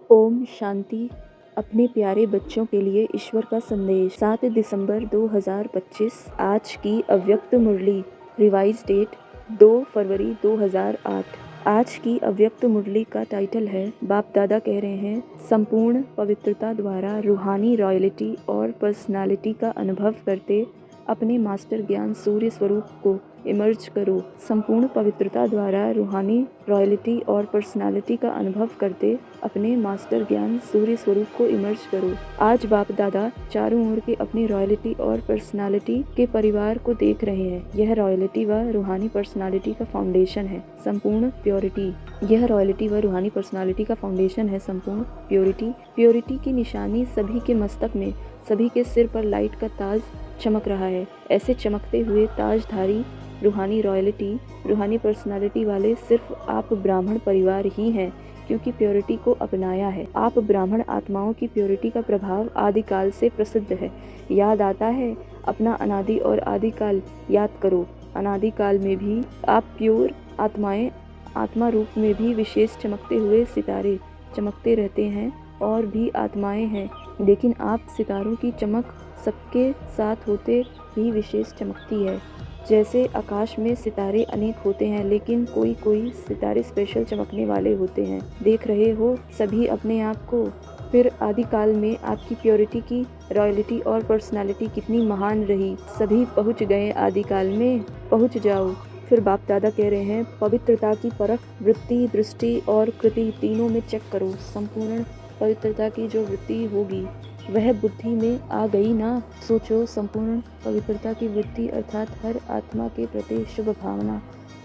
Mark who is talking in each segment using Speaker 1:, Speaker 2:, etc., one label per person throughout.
Speaker 1: ओम शांति। अपने प्यारे बच्चों के लिए ईश्वर का संदेश। 7 दिसंबर 2025। आज की अव्यक्त मुरली। रिवाइज डेट 2 फरवरी 2008। आज की अव्यक्त मुरली का टाइटल है, बाप दादा कह रहे हैं, संपूर्ण पवित्रता द्वारा रूहानी रॉयल्टी और पर्सनालिटी का अनुभव करते अपने मास्टर ज्ञान सूर्य स्वरूप को इमर्ज करो। संपूर्ण पवित्रता द्वारा रूहानी रॉयल्टी और पर्सनालिटी का अनुभव करते अपने मास्टर ज्ञान सूर्य स्वरूप को इमर्ज करो। आज बाप दादा चारों ओर के अपनी रॉयल्टी और पर्सनालिटी के परिवार को देख रहे हैं। यह रॉयल्टी व रूहानी पर्सनालिटी का फाउंडेशन है संपूर्ण प्योरिटी। यह रॉयल्टी व रूहानी पर्सनालिटी का फाउंडेशन है संपूर्ण प्योरिटी। प्योरिटी की निशानी सभी के मस्तक में, सभी के सिर पर लाइट का ताज चमक रहा है। ऐसे चमकते हुए ताजधारी रूहानी रॉयल्टी, रूहानी पर्सनालिटी वाले सिर्फ आप ब्राह्मण परिवार ही हैं, क्योंकि प्योरिटी को अपनाया है। आप ब्राह्मण आत्माओं की प्योरिटी का प्रभाव आदिकाल से प्रसिद्ध है। याद आता है, अपना अनादि और आदिकाल याद करो। अनादिकाल में भी आप प्योर आत्माएं, आत्मा रूप में भी विशेष चमकते हुए सितारे चमकते रहते हैं और भी आत्माएं हैं, लेकिन आप सितारों की चमक सबके साथ होते भी विशेष चमकती है। जैसे आकाश में सितारे अनेक होते हैं, लेकिन कोई कोई सितारे स्पेशल चमकने वाले होते हैं। देख रहे हो सभी अपने आप को। फिर आदिकाल में आपकी प्योरिटी की रॉयल्टी और पर्सनालिटी कितनी महान रही। सभी पहुंच गए आदिकाल में, पहुंच जाओ। फिर बाप दादा कह रहे हैं, पवित्रता की परख वृत्ति, दृष्टि और कृति तीनों में चेक करो। संपूर्ण पवित्रता की जो वृत्ति होगी वह बुद्धि में आ गई ना। सोचो, संपूर्ण पवित्रता की वृत्ति अर्थात हर आत्मा के प्रति शुभ भावना,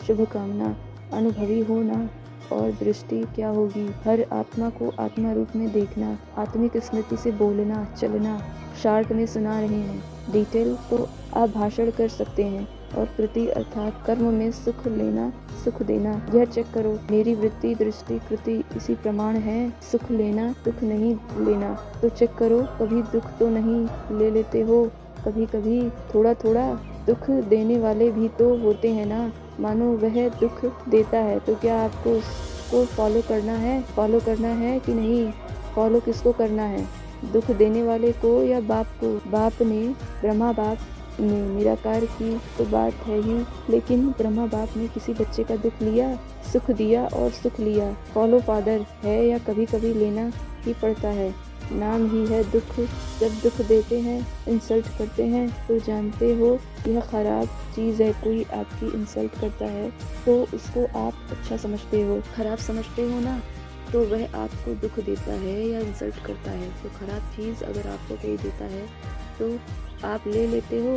Speaker 1: शुभ कामना अनुभवी होना। और दृष्टि क्या होगी? हर आत्मा को आत्मा रूप में देखना, आत्मिक स्मृति से बोलना चलना। शार्ट में सुना रहे हैं, डिटेल तो आप भाषण कर सकते हैं। और कृति अर्थात कर्म में सुख लेना, सुख देना। यह चेक करो, मेरी वृत्ति, दृष्टि, कृति इसी प्रमाण है। सुख लेना, दुख नहीं लेना। तो चेक करो, कभी दुख तो नहीं ले लेते हो? कभी कभी थोड़ा थोड़ा दुख देने वाले भी तो होते हैं ना। मानो वह दुख देता है, तो क्या आपको उसको फॉलो करना है? फॉलो करना है कि नहीं? फॉलो किसको करना है? दुख देने वाले को या बाप को? बाप ने, ब्रह्मा बाप ने निराकार की तो बात है ही, लेकिन ब्रह्मा बाप ने किसी बच्चे का दुख लिया, सुख दिया और सुख लिया। फॉलो फादर है या कभी कभी लेना ही पड़ता है। नाम ही है दुख। जब दुख देते हैं, इंसल्ट करते हैं, तो जानते हो यह खराब चीज़ है। कोई आपकी इंसल्ट करता है तो उसको आप अच्छा समझते हो, खराब समझते हो ना, तो वह आपको दुख देता है या इंसल्ट करता है। तो खराब चीज़ अगर आपको कोई देता है तो आप ले लेते हो,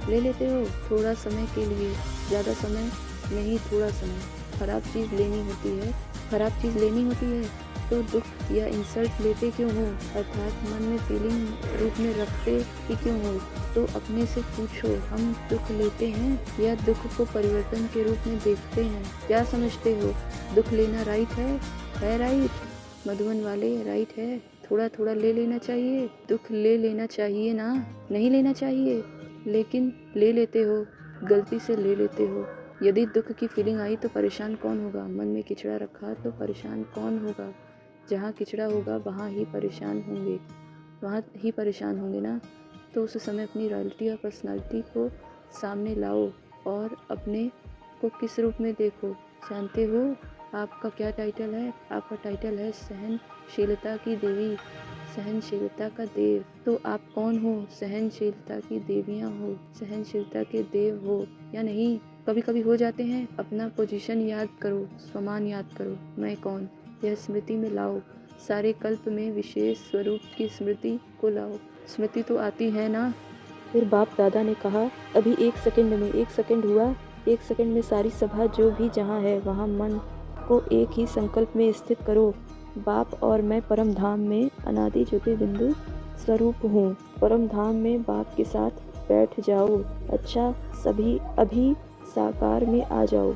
Speaker 1: ले लेते हो थोड़ा समय के लिए, ज़्यादा समय नहीं, थोड़ा समय। खराब चीज़ लेनी होती है, खराब चीज़ लेनी होती है तो दुख या इंसल्ट लेते क्यों हो? अर्थात मन में फीलिंग रूप में रखते ही क्यों हो? तो अपने से पूछो, हम दुख लेते हैं या दुख को परिवर्तन के रूप में देखते हैं? क्या समझते हो? दुख लेना राइट है राइट? मधुबन वाले, राइट है? थोड़ा थोड़ा ले लेना चाहिए, दुख ले लेना चाहिए ना? नहीं लेना चाहिए, लेकिन ले लेते हो, गलती से ले लेते हो। यदि दुख की फीलिंग आई तो परेशान कौन होगा? मन में किचड़ा रखा तो परेशान कौन होगा? जहाँ किचड़ा होगा वहाँ ही परेशान होंगे, वहाँ ही परेशान होंगे ना। तो उस समय अपनी रॉयल्टी और पर्सनालिटी को सामने लाओ और अपने को किस रूप में देखो। जानते हो आपका क्या टाइटल है? आपका टाइटल है सहनशीलता की देवी, सहनशीलता का देव। तो आप कौन हो? सहनशीलता की देवियाँ हो, सहनशीलता के देव हो या नहीं? कभी कभी हो जाते हैं। अपना पोजीशन याद करो, स्वमान याद करो, मैं कौन, यह स्मृति में लाओ। सारे कल्प में विशेष स्वरूप की स्मृति को लाओ। स्मृति तो आती है ना। फिर बाप दादा ने कहा, अभी 1 सेकंड में, 1 सेकंड हुआ, 1 सेकंड में सारी सभा जो भी जहाँ है वहाँ मन को एक ही संकल्प में स्थित करो। बाप और मैं परम धाम में अनादि ज्योति बिंदु स्वरूप हूँ। परम धाम में बाप के साथ बैठ जाओ। अच्छा, सभी अभी साकार में आ जाओ।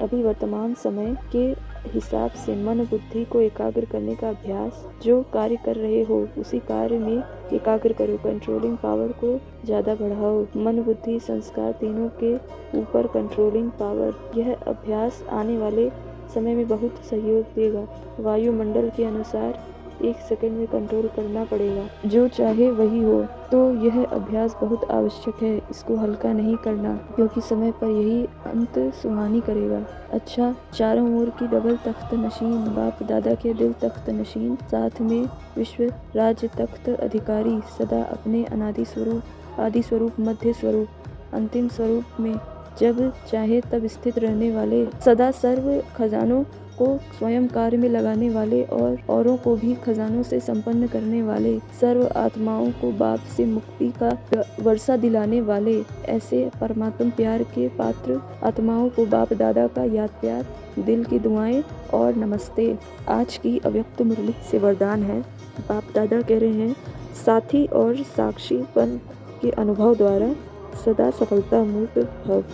Speaker 1: अभी वर्तमान समय के हिसाब से मन बुद्धि को एकाग्र करने का अभ्यास, जो कार्य कर रहे हो उसी कार्य में एकाग्र करो। कंट्रोलिंग पावर को ज़्यादा बढ़ाओ। मन बुद्धि संस्कार तीनों के ऊपर कंट्रोलिंग पावर। यह अभ्यास आने वाले समय में बहुत सहयोग देगा। वायुमंडल के अनुसार 1 सेकंड में कंट्रोल करना पड़ेगा। जो चाहे वही हो। तो यह अभ्यास बहुत आवश्यक है। इसको हल्का नहीं करना, क्योंकि समय पर यही अंत सुहानी करेगा। अच्छा, चारों ओर की डबल तख्त नशीन, बाप दादा के दिल तख्त नशीन, साथ में विश्व राज्य तख्त अधिकारी, सदा अपने अनादि स्वरूप, आदि स्वरूप, मध्य स्वरूप, अंतिम स्वरूप में जब चाहे तब स्थित रहने वाले, सदा सर्व खजानों को स्वयं कार्य में लगाने वाले और औरों को भी खजानों से संपन्न करने वाले, सर्व आत्माओं को बाप से मुक्ति का वर्षा दिलाने वाले, ऐसे परमात्म प्यार के पात्र आत्माओं को बाप दादा का याद प्यार, दिल की दुआएं और नमस्ते। आज की अव्यक्त मुरली से वरदान है। बाप दादा कह रहे हैं, साथी और साक्षीपन के अनुभव द्वारा सदा सफलता मूर्त भव।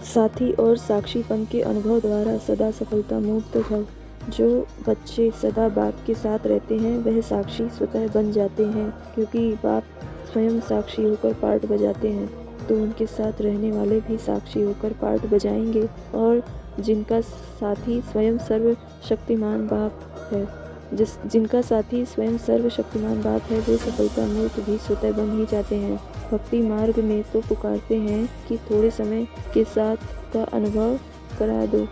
Speaker 1: साथी और साक्षीपन के अनुभव द्वारा सदा सफलता मूर्त भव। जो बच्चे सदा बाप के साथ रहते हैं वह साक्षी स्वतः बन जाते हैं, क्योंकि बाप स्वयं साक्षी होकर पार्ट बजाते हैं, तो उनके साथ रहने वाले भी साक्षी होकर पार्ट बजाएंगे। और जिनका साथी स्वयं सर्वशक्तिमान बाप है, जिनका साथी स्वयं सर्वशक्तिमान बाप है, वे सफलता मूर्त भी स्वतः बन ही जाते हैं। भक्ति मार्ग में तो पुकारते हैं कि थोड़े समय के साथ का अनुभव करा दो,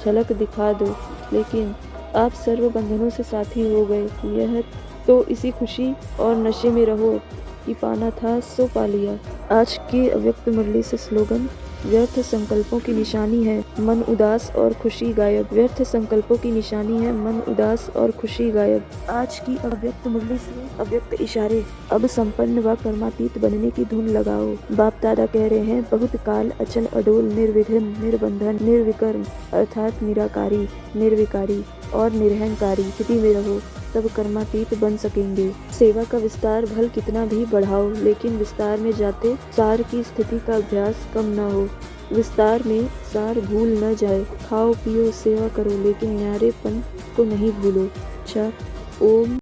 Speaker 1: झलक दिखा दो, लेकिन आप सर्व बंधनों से साथी हो गए। यह तो इसी खुशी और नशे में रहो कि पाना था सो पा लिया। आज की अव्यक्त मुरली से स्लोगन, व्यर्थ संकल्पों की निशानी है मन उदास और खुशी गायब। व्यर्थ संकल्पों की निशानी है मन उदास और खुशी गायब। आज की अव्यक्त मुरली से अव्यक्त इशारे, अब संपन्न व कर्मातीत बनने की धुन लगाओ। बाप दादा कह रहे हैं, बहुत काल अचल अडोल निर्विघ्न निर्बंधन निर्विकर्म अर्थात निराकारी, निर्विकारी और निरहंकारी स्थिति में रहो, तब कर्मातीत बन सकेंगे। सेवा का विस्तार भल कितना भी बढ़ाओ, लेकिन विस्तार में जाते सार की स्थिति का अभ्यास कम न हो। विस्तार में सार भूल न जाए। खाओ पियो सेवा करो, लेकिन न्यारेपन को नहीं भूलो। अच्छा, ओम।